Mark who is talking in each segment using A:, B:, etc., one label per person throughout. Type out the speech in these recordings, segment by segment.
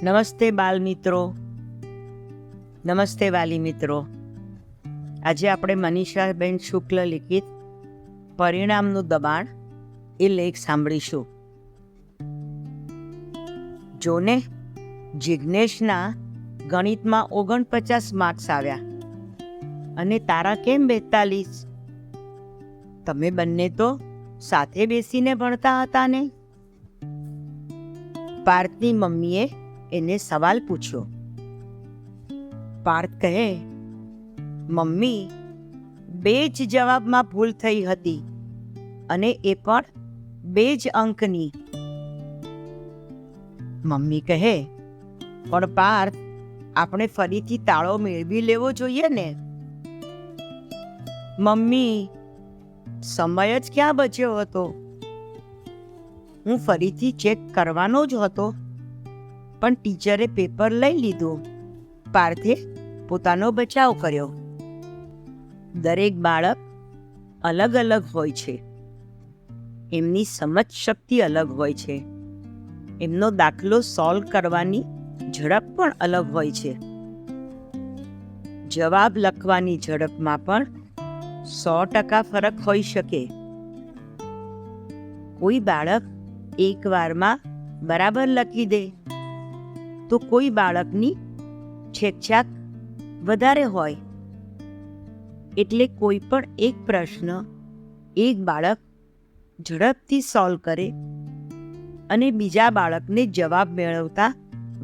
A: નમસ્તે બાલ મિત્રો, નમસ્તે વાલી મિત્રો. આજે આપણે મનીષાબેન શુક્લ લિખિત પરિણામનું દબાણ એ લેખ સાંભળીશું. જોને, જિજ્ઞેશના ગણિતમાં 49 માર્ક્સ આવ્યા અને તારા કેમ 42? તમે બંને તો સાથે બેસીને ભણતા હતા ને? પાર્થની મમ્મીએ એને સવાલ પૂછ્યો. પાર્થ કહે, મમ્મી, 2 જ જવાબમાં ભૂલ થઈ હતી અને એ પણ 2 જ અંકની. મમ્મી કહે, પણ પાર્થ, આપણે ફરીથી તાળો મેળવી લેવો જોઈએ ને. મમ્મી, સમય જ ક્યાં બચ્યો હતો? હું ફરીથી ચેક કરવાનો જ હતો, પણ ટીચરે પેપર લઈ લીધું. પાર્થે પોતાનો બચાવ કર્યો. દરેક બાળક અલગ અલગ હોય છે. એમની સમજ શક્તિ અલગ હોય છે. એમનો દાખલો સોલ્વ કરવાની ઝડપ પણ અલગ હોય છે. જવાબ લખવાની ઝડપમાં પણ 100% ફરક હોઈ શકે. કોઈ બાળક એક વારમાં બરાબર લખી દે તો કોઈ બાળકની છેકછાક વધારે હોય. એટલે કોઈ પણ એક પ્રશ્ન એક બાળક ઝડપથી સોલ્વ કરે અને બીજા બાળકને જવાબ મેળવતા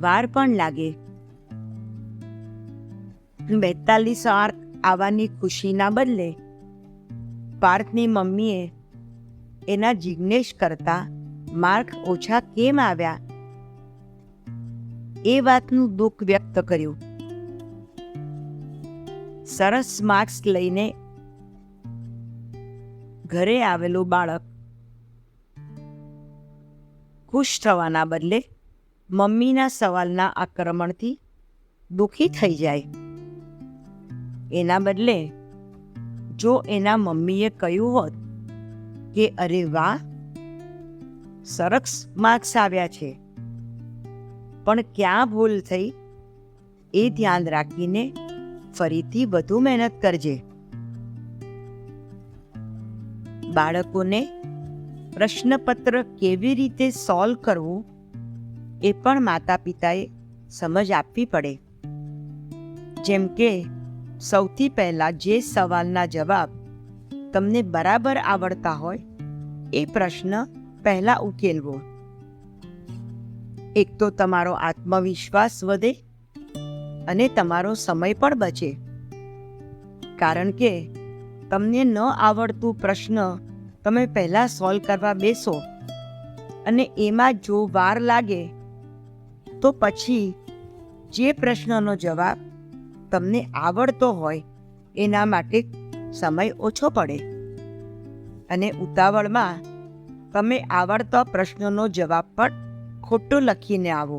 A: વાર પણ લાગે. 42 માર્ક આવવાની ખુશીના બદલે પાર્થની મમ્મીએ એના જિજ્ઞેશ કરતા માર્ક ઓછા કેમ આવ્યા એ વાતનું દુઃખ વ્યક્ત કર્યું. સરસ માર્ક્સ લઈને ઘરે આવેલું બાળક ખુશ થવાના બદલે મમ્મીના સવાલના આક્રમણથી દુઃખી થઈ જાય. એના બદલે જો એના મમ્મીએ કહ્યું હોત કે અરે વાહ, સરસ માર્ક્સ આવ્યા છે, પણ ક્યાં ભૂલ થઈ એ ધ્યાન રાખીને ફરીથી વધુ મહેનત કરજે. બાળકોને પ્રશ્નપત્ર કેવી રીતે સોલ્વ કરવું એ પણ માતા પિતાએ સમજ આપવી પડે. જેમ કે સૌથી પહેલા જે સવાલના જવાબ તમને બરાબર આવડતા હોય એ પ્રશ્ન પહેલા ઉકેલવો. એક તો તમારો આત્મવિશ્વાસ વધે અને તમારો સમય પણ બચે. કારણ કે તમને ન આવડતું પ્રશ્ન તમે પહેલા સોલ્વ કરવા બેસો અને એમાં જો વાર લાગે તો પછી જે પ્રશ્નનો જવાબ તમને આવડતો હોય એના માટે સમય ઓછો પડે અને ઉતાવળમાં તમે આવડતા પ્રશ્નનો જવાબ પણ ખોટો લખીને આવો.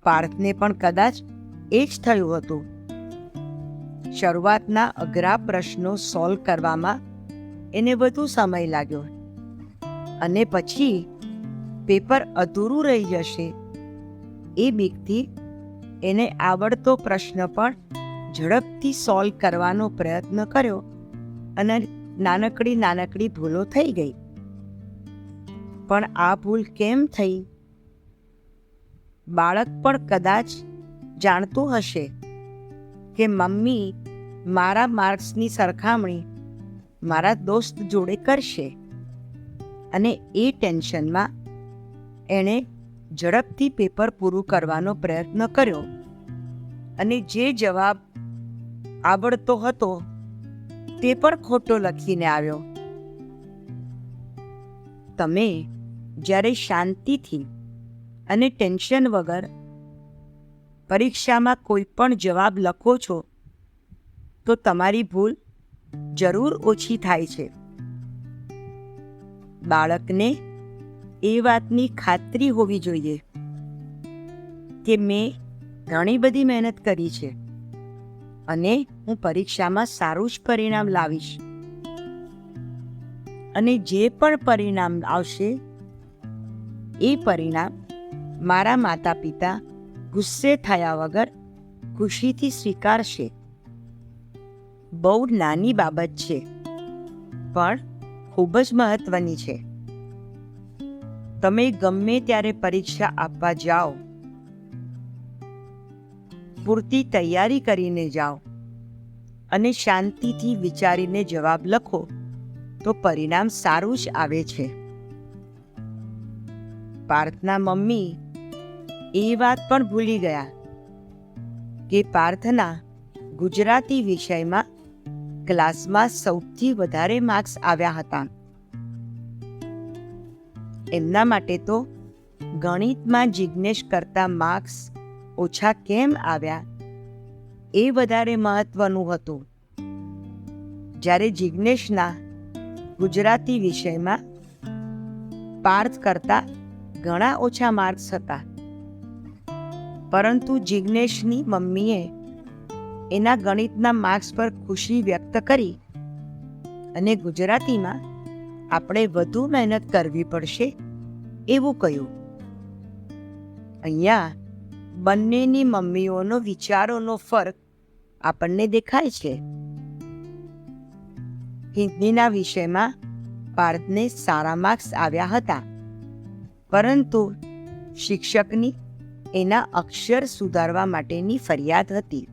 A: પાર્થને પણ કદાચ એ જ થયું હતું. શરૂઆતના અઘરા પ્રશ્નો સોલ્વ કરવામાં એને વધુ સમય લાગ્યો અને પછી પેપર અધૂરું રહી જશે એ બીકથી એને આવડતો પ્રશ્ન પણ ઝડપથી સોલ્વ કરવાનો પ્રયત્ન કર્યો અને નાનકડી ભૂલો થઈ ગઈ. પણ આ ભૂલ કેમ થઈ? બાળક પણ કદાચ જાણતું હશે કે મમ્મી મારા માર્ક્સની સરખામણી મારા દોસ્ત જોડે કરશે અને એ ટેન્શનમાં એણે ઝડપથી પેપર પૂરું કરવાનો પ્રયત્ન કર્યો અને જે જવાબ આવડતો હતો તે પણ ખોટો લખીને આવ્યો. તમે જ્યારે શાંતિથી અને ટેન્શન વગર પરીક્ષામાં કોઈ પણ જવાબ લખો છો તો તમારી ભૂલ જરૂર ઓછી થાય છે. બાળકને એ વાતની ખાતરી હોવી જોઈએ કે મેં ઘણી બધી મહેનત કરી છે અને હું પરીક્ષામાં સારું જ પરિણામ લાવીશ અને જે પણ પરિણામ આવશે એ પરિણામ મારા માતા પિતા ગુસ્સે થયા વગર ખુશીથી સ્વીકારશે. બહુ નાની બાબત છે, પણ ખૂબ જ મહત્વની છે. તમે ગમે ત્યારે પરીક્ષા આપવા જાઓ, પૂરતી તૈયારી કરીને જાઓ અને શાંતિથી વિચારીને જવાબ લખો તો પરિણામ સારું જ આવે છે. પાર્થના મમ્મી એ વાત પણ ભૂલી ગયા કે પાર્થના ગુજરાતી વિષયમાં ક્લાસમાં સૌથી વધારે માર્ક્સ આવ્યા હતા. એમના માટે તો ગણિતમાં જિજ્ઞેશ કરતા માર્ક્સ ઓછા કેમ આવ્યા એ વધારે મહત્વનું હતું. જ્યારે જિજ્ઞેશના ગુજરાતી વિષયમાં પાર્થ કરતા ઘણા ઓછા માર્ક્સ હતા, પરંતુ જિજ્ઞેશની મમ્મીએ એના ગણિતના માર્ક્સ પર ખુશી વ્યક્ત કરી અને ગુજરાતીમાં આપણે વધુ મહેનત કરવી પડશે એવું કહ્યું. અહીંયા બંનેની મમ્મીઓનો વિચારોનો ફરક આપણને દેખાય છે. હિન્દીના વિષયમાં પાર્થને સારા માર્ક્સ આવ્યા હતા, પરંતુ શિક્ષકની એના અક્ષર સુધારવા માટેની ફરિયાદ હતી.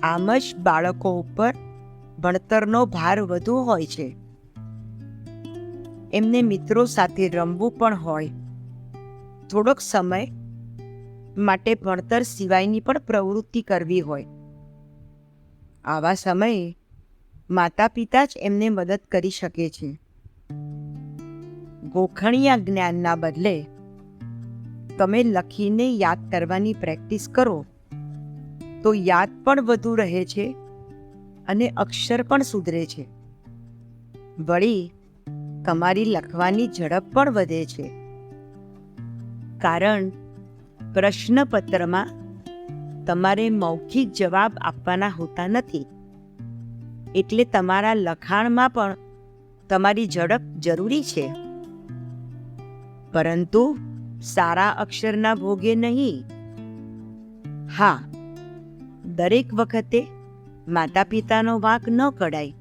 A: આમ જ બાળકો ઉપર ભણતરનો ભાર વધુ હોય છે. એમને મિત્રો સાથે રમવું પણ હોય, થોડોક સમય માટે ભણતર સિવાયની પણ પ્રવૃત્તિ કરવી હોય. આવા સમયે માતા પિતા જ એમને મદદ કરી શકે છે. ગોખણિયા જ્ઞાનના બદલે તમે લખીને યાદ કરવાની પ્રેક્ટિસ કરો તો યાદ પણ વધુ રહે છે અને અક્ષર પણ સુધરે છે. વળી તમારી લખવાની ઝડપ પણ વધે છે, કારણ પ્રશ્નપત્રમાં તમારે મૌખિક જવાબ આપવાના હોતા નથી, એટલે તમારા લખાણમાં પણ તમારી ઝડપ જરૂરી છે, પરંતુ સારા અક્ષરના ભોગે નહીં. હા, દરેક વખતે માતા પિતાનો વાંક ન કઢાય,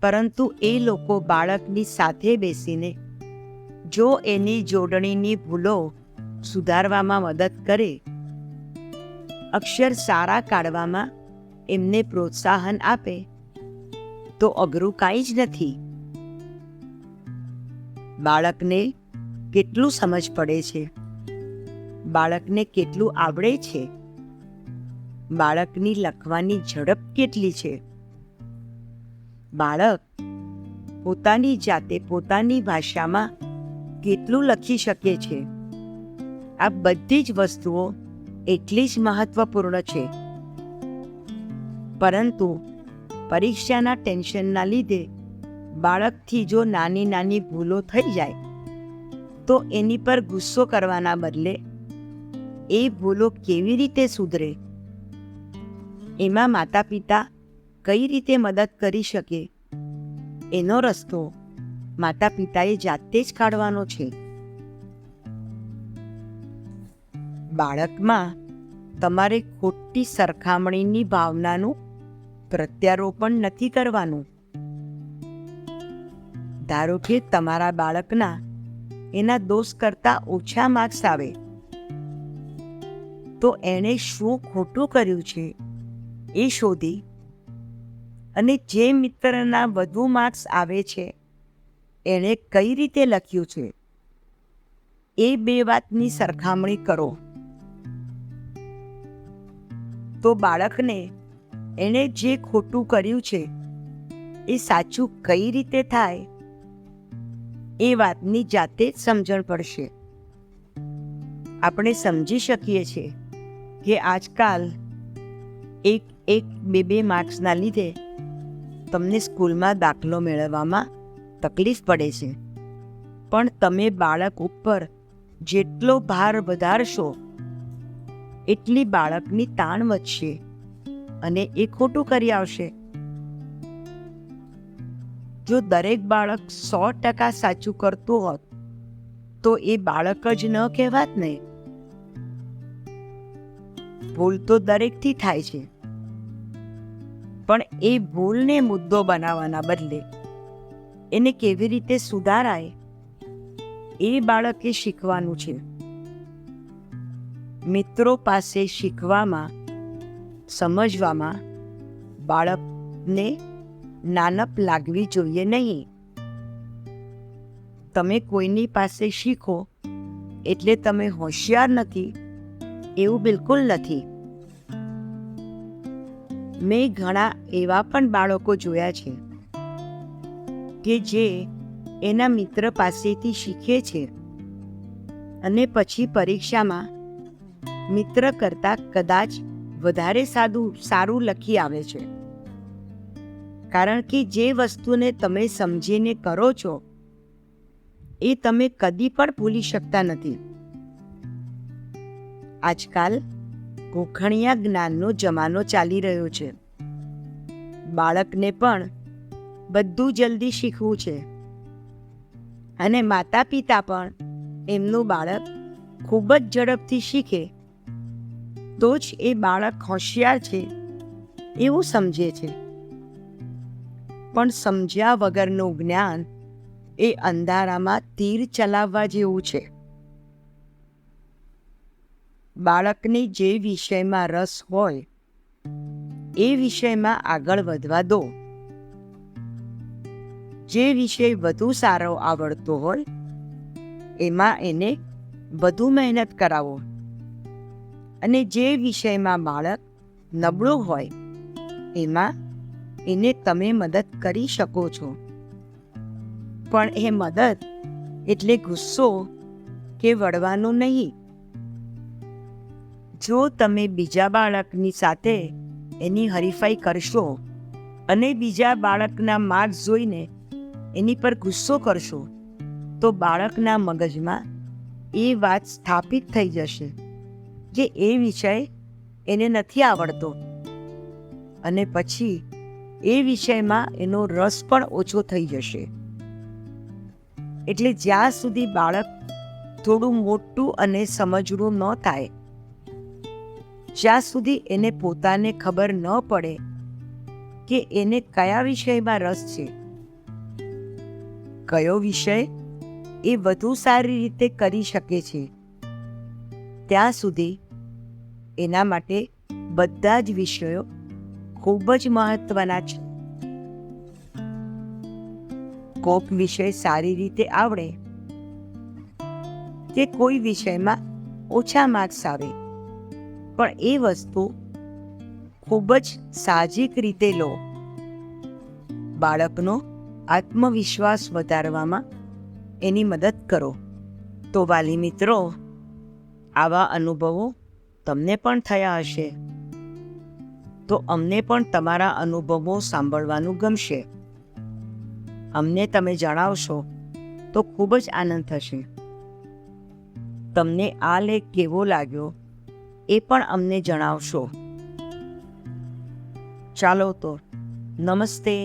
A: પરંતુ એ લોકો બાળકની સાથે બેસીને જો એની જોડણીની ભૂલો સુધારવામાં મદદ કરે, અક્ષર સારા કાઢવામાં એમને પ્રોત્સાહન આપે, તો અઘરું કાંઈ જ નથી. બાળકને કેટલું સમજ પડે છે, બાળકને કેટલું આવડે છે, બાળકની લખવાની ઝડપ કેટલી છે, બાળક પોતાની જાતે પોતાની ભાષામાં કેટલું લખી શકે છે, આ બધી જ વસ્તુઓ એટલી જ મહત્વપૂર્ણ છે. પરંતુ પરીક્ષાના ટેન્શનના લીધે બાળકથી જો નાની નાની ભૂલો થઈ જાય તો એની પર ગુસ્સો કરવાના બદલે એ ભૂલો કેવી રીતે સુધરે, એમાં માતા પિતા કઈ રીતે મદદ કરી શકે, એનો રસ્તો માતા પિતાએ જાતે જ કાઢવાનો છે. બાળકમાં તમારે ખોટી સરખામણીની ભાવનાનું પ્રત્યારોપણ નથી કરવાનું. ધારો કે તમારા બાળકના એના દોસ્ત કરતાં ઓછા માર્ક્સ આવે, તો એણે શું ખોટું કર્યું છે એ શોધી અને જે મિત્રના વધુ માર્ક્સ આવે છે એણે કઈ રીતે લખ્યું છે એ બે વાતની સરખામણી કરો, તો બાળકને એણે જે ખોટું કર્યું છે એ સાચું કઈ રીતે થાય એ વાતની જાતે જ સમજણ પડશે. આપણે સમજી શકીએ છીએ કે આજકાલ એક બે માર્ક્સના લીધે તમને સ્કૂલમાં દાખલો મેળવવામાં તકલીફ પડે છે, પણ તમે બાળક ઉપર જેટલો ભાર વધારશો એટલી બાળકની તાણ વધશે અને એ ખોટું કરી આવશે. જો દરેક બાળક 100% સાચું કરતું હોત તો એ બાળક જ ન કહેવાત ને. ભૂલ તો દરેકથી થાય છે, પણ એ ભૂલને મુદ્દો બનાવવાના બદલે એને કેવી રીતે સુધારાય એ બાળકે શીખવાનું છે. મિત્રો પાસે શીખવામાં, સમજવામાં બાળકને નાનપ લાગવી જોઈએ નહીં. તમે કોઈની પાસે શીખો એટલે તમે હોશિયાર નથી, એવું બિલકુલ નથી. મેં ઘણા એવા પણ બાળકો જોયા છે કે જે એના મિત્ર પાસેથી શીખે છે અને પછી પરીક્ષામાં મિત્ર કરતાં કદાચ વધારે સારું લખી આવે છે. કારણ કે જે વસ્તુને તમે સમજીને કરો છો એ તમે કદી પણ ભૂલી શકતા નથી. આજકાલ ગોખણિયા જ્ઞાનનો જમાનો ચાલી રહ્યો છે. બાળકને પણ બધું જલ્દી શીખવું છે અને માતા પિતા પણ એમનું બાળક ખૂબ જ ઝડપથી શીખે તો જ એ બાળક હોશિયાર છે એવું સમજે છે. પણ સમજ્યા વગરનું જ્ઞાન એ અંધારામાં તીર ચલાવવા જેવું છે. બાળકને જે વિષયમાં રસ હોય એ વિષયમાં આગળ વધવા દો. જે વિષય વધુ સારો આવડતો હોય એમાં એને વધુ મહેનત કરાવો અને જે વિષયમાં બાળક નબળું હોય એમાં એને તમે મદદ કરી શકો છો. પણ એ મદદ એટલે ગુસ્સો કે વળવાનું નહીં. જો તમે બીજા બાળકની સાથે એની હરીફાઈ કરશો અને બીજા બાળકના માર્ક્સ જોઈને એની પર ગુસ્સો કરશો તો બાળકના મગજમાં એ વાત સ્થાપિત થઈ જશે કે એ વિષય એને નથી આવડતો અને પછી એ વિષયમાં એનો રસ પણ ઓછો થઈ જશે. એટલે જ્યાં સુધી બાળક થોડું મોટું અને સમજવું ન થાય જ્યાં સુધી એને પોતાને ખબર ન પડે કે એને કયા વિષયમાં રસ છે, કયો વિષય એ વધુ સારી રીતે કરી શકે છે, ત્યાં સુધી એના માટે બધા જ વિષયો ખૂબ જ મહત્વના છે. કોક વિષય સારી રીતે આવડે કે કોઈ વિષયમાં ઓછા માર્ક્સ આવે, પણ એ વસ્તુ ખૂબ જ સાહજિક રીતે લો. બાળકનો આત્મવિશ્વાસ વધારવામાં એની મદદ કરો. તો વાલી મિત્રો, આવા અનુભવો તમને પણ થયા હશે તો અમને પણ તમારા અનુભવો સાંભળવાનું ગમશે. અમને તમે જણાવશો તો ખૂબ જ આનંદ થશે. તમને આ લેખ કેવો લાગ્યો એ પણ અમને જણાવશો. ચાલો તો, નમસ્તે.